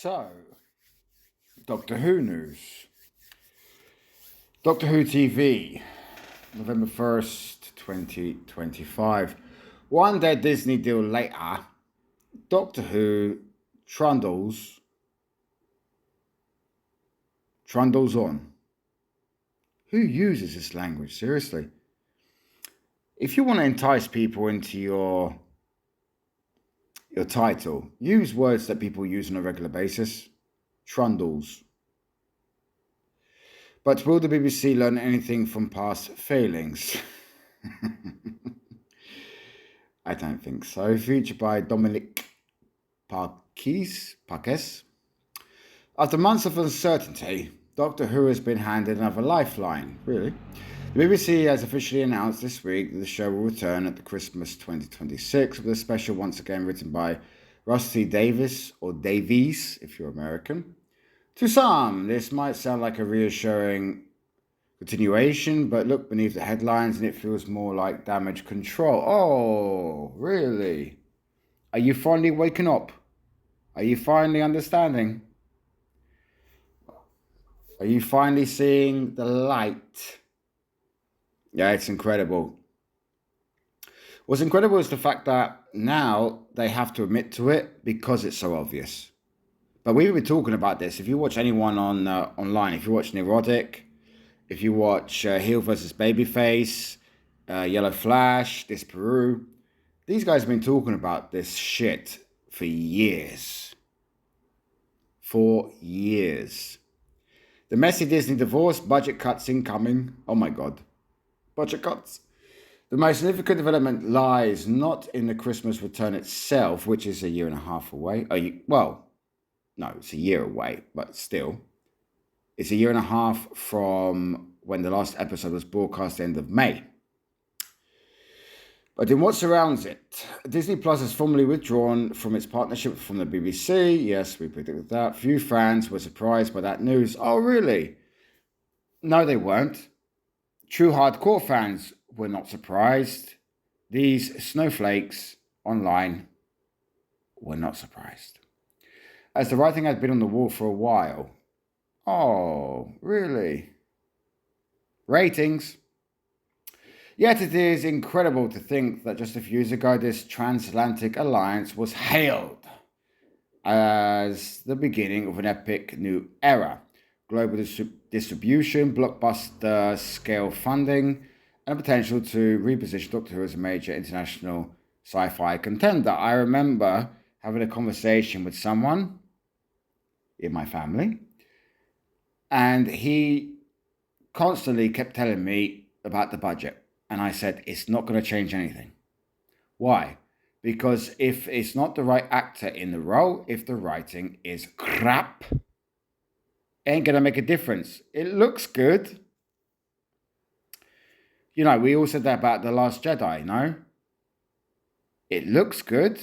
So, Doctor Who news. Doctor Who TV, November 1st, 2025. One day Disney deal later, Doctor Who trundles on. Who uses this language? Seriously. If you want to entice people into your title, use words that people use on a regular basis. Trundles. But will the BBC learn anything from past failings? I don't think so. Featured by Dominic Parkes. After months of uncertainty, Doctor Who has been handed another lifeline. Really? The BBC has officially announced this week that the show will return at the Christmas 2026 with a special once again written by Rusty Davies, or Davies if you're American. To some, this might sound like a reassuring continuation, but look beneath the headlines and it feels more like damage control. Oh, really? Are you finally waking up? Are you finally understanding? Are you finally seeing the light? Yeah, it's incredible. What's incredible is the fact that now they have to admit to it because it's so obvious. But we've been talking about this. If you watch anyone on online, if you watch Neurotic, if you watch Heel versus Babyface, Yellow Flash, This Peru, these guys have been talking about this shit for years. For years. The messy Disney divorce, budget cuts incoming. Oh my God. Budget cuts. The most significant development lies not in the Christmas return itself, which is a year and a half away. No, it's a year away, but still. It's a year and a half from when the last episode was broadcast end of May. But in what surrounds it, Disney Plus has formally withdrawn from its partnership from the BBC. Yes, we predicted that. Few fans were surprised by that news. Oh, really? No, they weren't. True hardcore fans were not surprised. These snowflakes online were not surprised, as the writing had been on the wall for a while. Oh, really? Ratings. Yet it is incredible to think that just a few years ago this transatlantic alliance was hailed as the beginning of an epic new era. Global distribution, blockbuster scale funding, and the potential to reposition Doctor Who as a major international sci-fi contender. I remember having a conversation with someone in my family, and he constantly kept telling me about the budget. And I said, it's not going to change anything. Why? Because if it's not the right actor in the role, if the writing is crap, it ain't going to make a difference. It looks good. You know, we all said that about The Last Jedi, no? It looks good,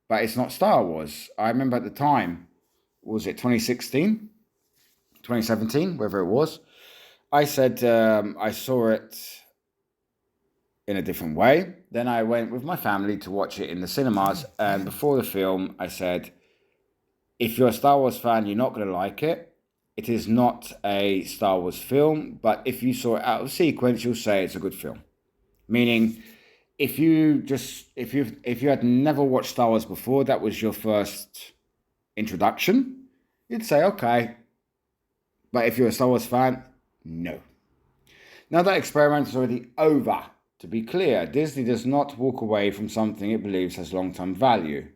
but it's not Star Wars. I remember at the time, was it 2016? 2017, wherever it was. I said I saw it in a different way. Then I went with my family to watch it in the cinemas. And before the film, I said, if you're a Star Wars fan, you're not going to like it. It is not a Star Wars film. But if you saw it out of sequence, you'll say it's a good film. Meaning, if you had never watched Star Wars before, that was your first introduction, you'd say, okay. But if you're a Star Wars fan, no. Now that experiment is already over. To be clear, Disney does not walk away from something it believes has long-term value.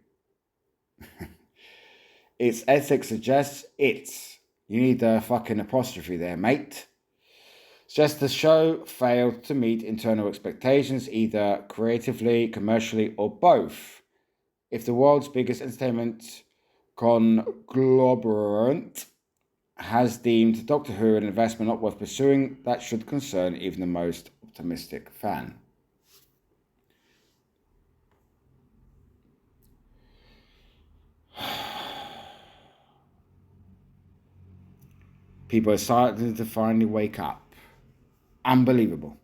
Its ethics suggests it's. You need a fucking apostrophe there, mate. Just the show failed to meet internal expectations, either creatively, commercially, or both. If the world's biggest entertainment conglomerate has deemed Doctor Who an investment not worth pursuing, that should concern even the most optimistic fan. People are starting to finally wake up. Unbelievable.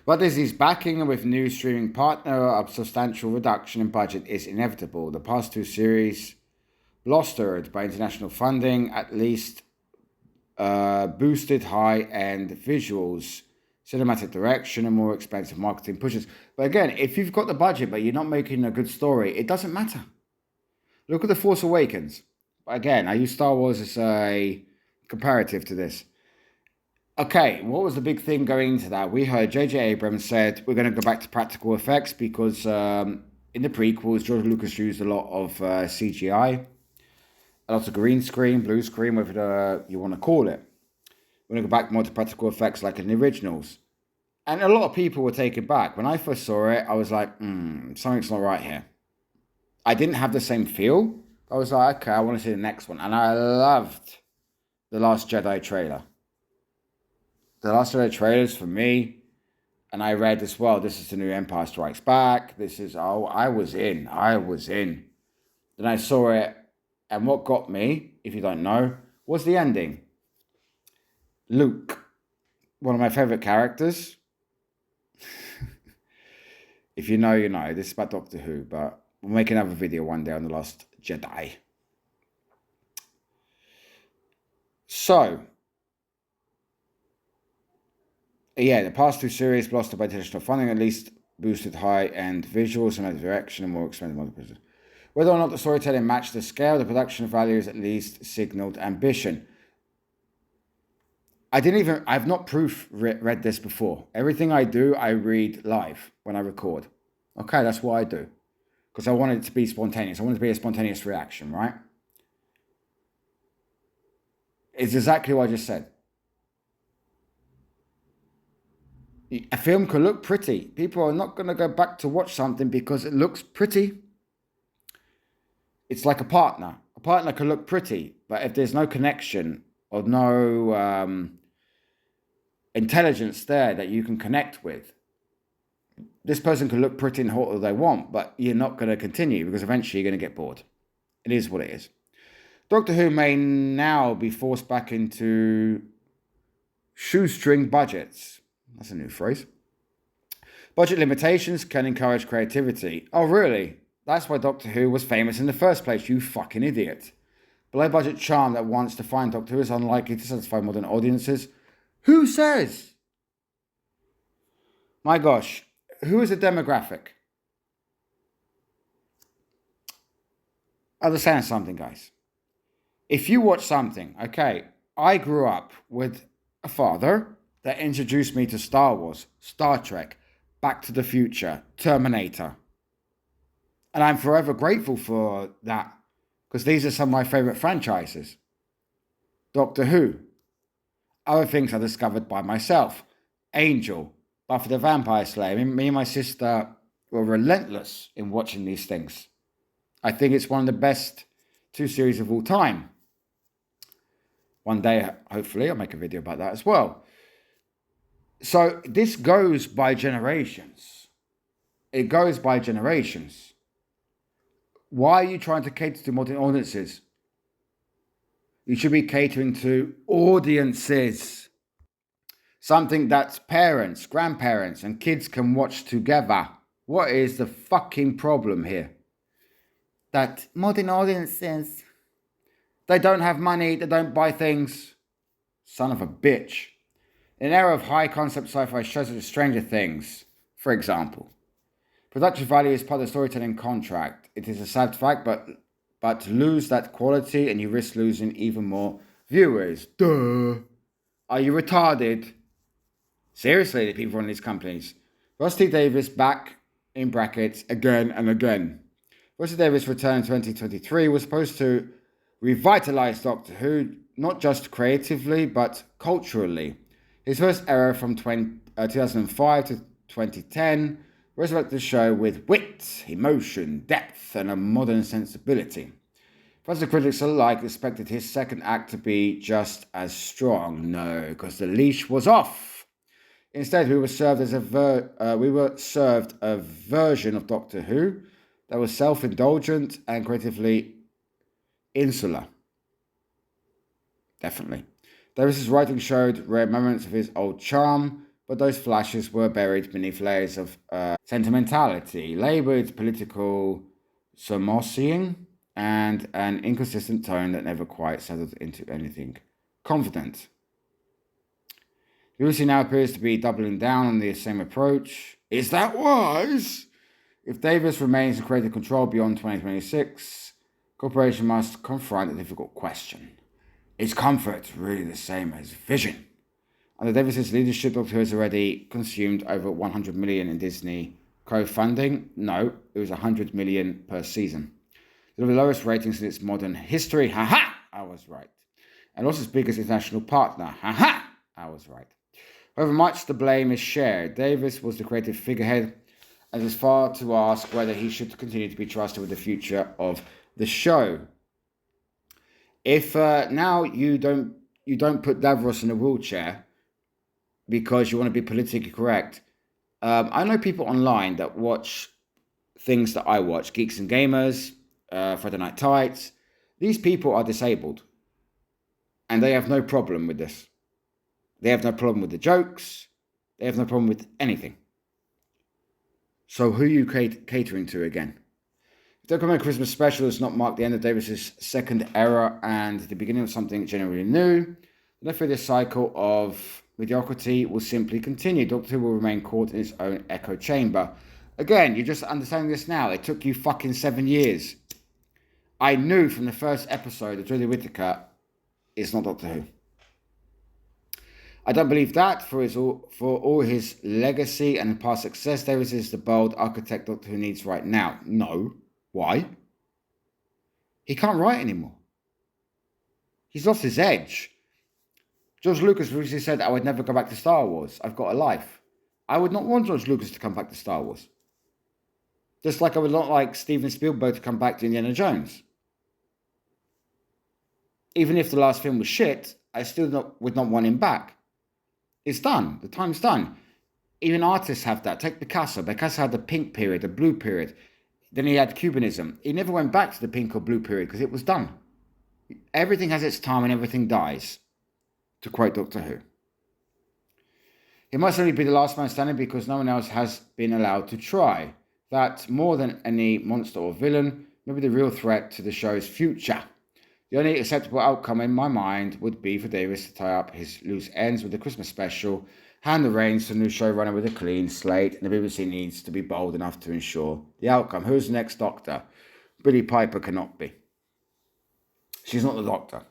But Disney's backing and with new streaming partner, a substantial reduction in budget is inevitable. The past two series Blustered by international funding, at least boosted high-end visuals, cinematic direction, and more expensive marketing pushes. But again, if you've got the budget but you're not making a good story, it doesn't matter. Look at The Force Awakens. Again, I use Star Wars as a comparative to this. Okay, what was the big thing going into that? We heard J.J. Abrams said we're going to go back to practical effects because in the prequels, George Lucas used a lot of CGI, a lot of green screen, blue screen, whatever you want to call it. We're going to go back more to practical effects like in the originals. And a lot of people were taken back. When I first saw it, I was like, something's not right here. I didn't have the same feel. I was like, okay, I want to see the next one. And I loved The Last Jedi trailer. The Last Jedi trailers for me, and I read as well, this is the new Empire Strikes Back. This is, I was in. Then I saw it, and what got me, if you don't know, was the ending. Luke, one of my favorite characters. If you know, you know. This is about Doctor Who, but we'll make another video one day on The Last Jedi. So, yeah, the past two series blustered by traditional funding, at least boosted high-end visuals, cinematic direction, and more expensive multiple. Whether or not the storytelling matched the scale, the production values at least signaled ambition. I've not read this before. Everything I do, I read live when I record. Okay, that's what I do. Because I want it to be spontaneous. I want it to be a spontaneous reaction, right? It's exactly what I just said. A film could look pretty. People are not going to go back to watch something because it looks pretty. It's like a partner. A partner can look pretty, but if there's no connection or no intelligence there that you can connect with, this person can look pretty and hot all they want, but you're not going to continue because eventually you're going to get bored. It is what it is. Doctor Who may now be forced back into shoestring budgets. That's a new phrase. Budget limitations can encourage creativity. Oh, really? That's why Doctor Who was famous in the first place, you fucking idiot. Below budget charm that once defined Doctor Who is unlikely to satisfy modern audiences. Who says? My gosh, who is the demographic? Understand something, guys. If you watch something, okay, I grew up with a father that introduced me to Star Wars, Star Trek, Back to the Future, Terminator. And I'm forever grateful for that because these are some of my favorite franchises. Doctor Who. Other things I discovered by myself. Angel, Buffy the Vampire Slayer. Me and my sister were relentless in watching these things. I think it's one of the best 2 series of all time. One day, hopefully, I'll make a video about that as well. So this goes by generations. It goes by generations. Why are you trying to cater to modern audiences? You should be catering to audiences. Something that parents, grandparents, and kids can watch together. What is the fucking problem here? That modern audiences, they don't have money, they don't buy things. Son of a bitch. In an era of high concept sci-fi shows such as Stranger Things, for example, production value is part of the storytelling contract. It is a sad fact, but to lose that quality and you risk losing even more viewers. Duh. Are you retarded? Seriously, the people running these companies. Russ T. Davies back in brackets again and again. Russ T. Davies' return in 2023 was supposed to revitalize Doctor Who, not just creatively, but culturally. His first era from 2005 to 2010 resurrected the show with wit, emotion, depth, and a modern sensibility. Fans and critics alike expected his second act to be just as strong. No, because the leash was off. Instead, we were served a version of Doctor Who that was self-indulgent and creatively insular. Definitely. Davis's writing showed rare moments of his old charm, but those flashes were buried beneath layers of sentimentality, laboured political surmosying, and an inconsistent tone that never quite settled into anything confident. BBC now appears to be doubling down on the same approach. Is that wise? If Davis remains in creative control beyond 2026, corporation must confront a difficult question. Is comfort really the same as vision? Under Davis's leadership, Doctor Who has already consumed over 100 million in Disney co-funding. No, it was 100 million per season. The lowest ratings in its modern history. Ha! I was right. And also its biggest international partner. Ha! I was right. However much the blame is shared, Davis was the creative figurehead, and it is far to ask whether he should continue to be trusted with the future of the show. If now you don't put Davros in a wheelchair because you want to be politically correct, I know people online that watch things that I watch, Geeks and Gamers, Friday Night Tights. These people are disabled, and they have no problem with this. They have no problem with the jokes. They have no problem with anything. So who are you catering to again? If the upcoming Christmas special does not mark the end of Davis's second era and the beginning of something genuinely new, then I fear this cycle of mediocrity will simply continue. Doctor Who will remain caught in its own echo chamber. Again, you're just understanding this now. It took you fucking 7 years. I knew from the first episode that Jodie Whittaker is not Doctor Who. I don't believe that for all his legacy and past success, Davis is the bold architect Doctor Who needs right now. No. Why? He can't write anymore. He's lost his edge. George Lucas recently said, I would never go back to Star Wars. I've got a life. I would not want George Lucas to come back to Star Wars. Just like I would not like Steven Spielberg to come back to Indiana Jones. Even if the last film was shit, I still would not want him back. It's done. The time's done. Even artists have that. Take Picasso. Picasso had the pink period, the blue period. Then he had Cubanism. He never went back to the pink or blue period because it was done. Everything has its time and everything dies, to quote Doctor Who. He must only be the last man standing because no one else has been allowed to try. That, more than any monster or villain, may be the real threat to the show's future. The only acceptable outcome in my mind would be for Davis to tie up his loose ends with the Christmas special, hand the reins to the new showrunner with a clean slate, and the BBC needs to be bold enough to ensure the outcome. Who's the next Doctor? Billie Piper cannot be. She's not the Doctor.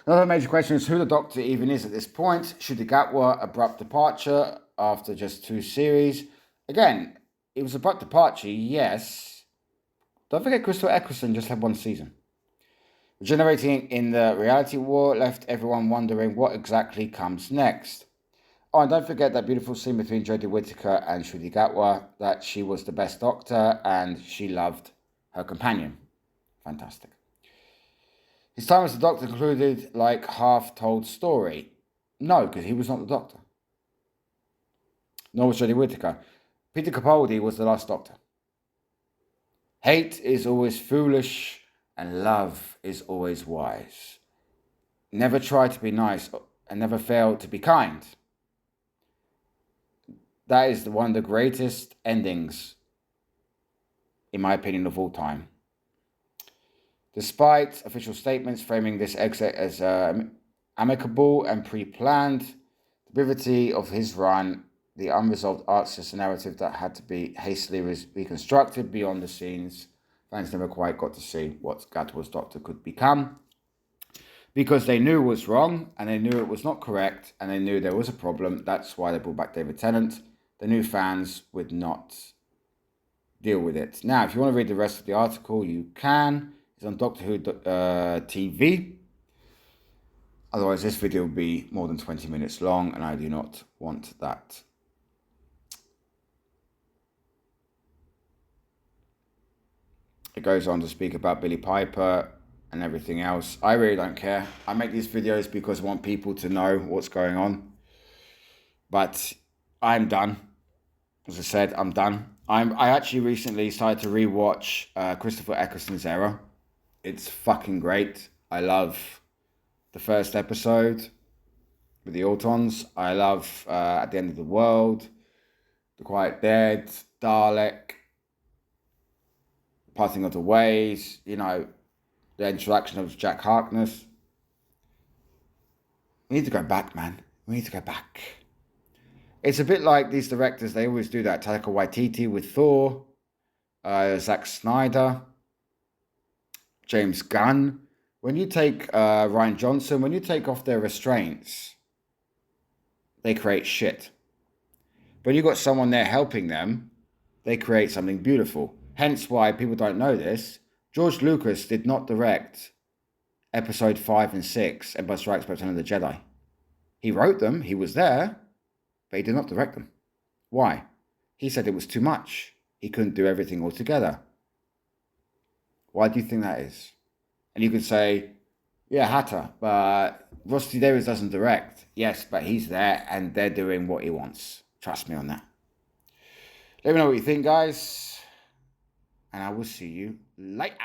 Another major question is who the Doctor even is at this point. Shruti Gatwa abrupt departure after just 2 series. Again, it was abrupt departure, yes. Don't forget Christopher Eccleston just had 1 season. Regenerating in the reality war left everyone wondering what exactly comes next. Oh, and don't forget that beautiful scene between Jodie Whittaker and Shruti Gatwa, that she was the best Doctor and she loved her companion. Fantastic. His time as the Doctor concluded like half-told story. No, because he was not the Doctor. Nor was Jodie Whittaker. Peter Capaldi was the last Doctor. Hate is always foolish and love is always wise. Never try to be nice and never fail to be kind. That is one of the greatest endings, in my opinion, of all time. Despite official statements framing this exit as amicable and pre-planned, the brevity of his run, the unresolved arcs, just a narrative that had to be hastily reconstructed beyond the scenes. Fans never quite got to see what Gatwa's Doctor could become because they knew it was wrong and they knew it was not correct and they knew there was a problem. That's why they brought back David Tennant. They knew fans would not deal with it. Now, if you want to read the rest of the article, you can. It's on Doctor Who TV. Otherwise, this video will be more than 20 minutes long and I do not want that. It goes on to speak about Billie Piper and everything else. I really don't care. I make these videos because I want people to know what's going on. But I'm done. As I said, I'm done. I actually recently started to rewatch Christopher Eccleston's Era. It's fucking great. I love the first episode with the Autons. I love At the End of the World, The Quiet Dead, Dalek, Parting of the Ways. You know, the introduction of Jack Harkness. We need to go back, man. We need to go back. It's a bit like these directors, they always do that. Taika Waititi with Thor, Zack Snyder, James Gunn. When you take Rian Johnson, when you take off their restraints, they create shit. But you've got someone there helping them, they create something beautiful. Hence why people don't know this. George Lucas did not direct Episode 5 and 6, Empire Strikes Back, Return of the Jedi. He wrote them, he was there, but he did not direct them. Why? He said it was too much. He couldn't do everything all together. Why do you think that is? And you could say, yeah, Hatter, but Rusty Davies doesn't direct. Yes, but he's there and they're doing what he wants. Trust me on that. Let me know what you think, guys. And I will see you later.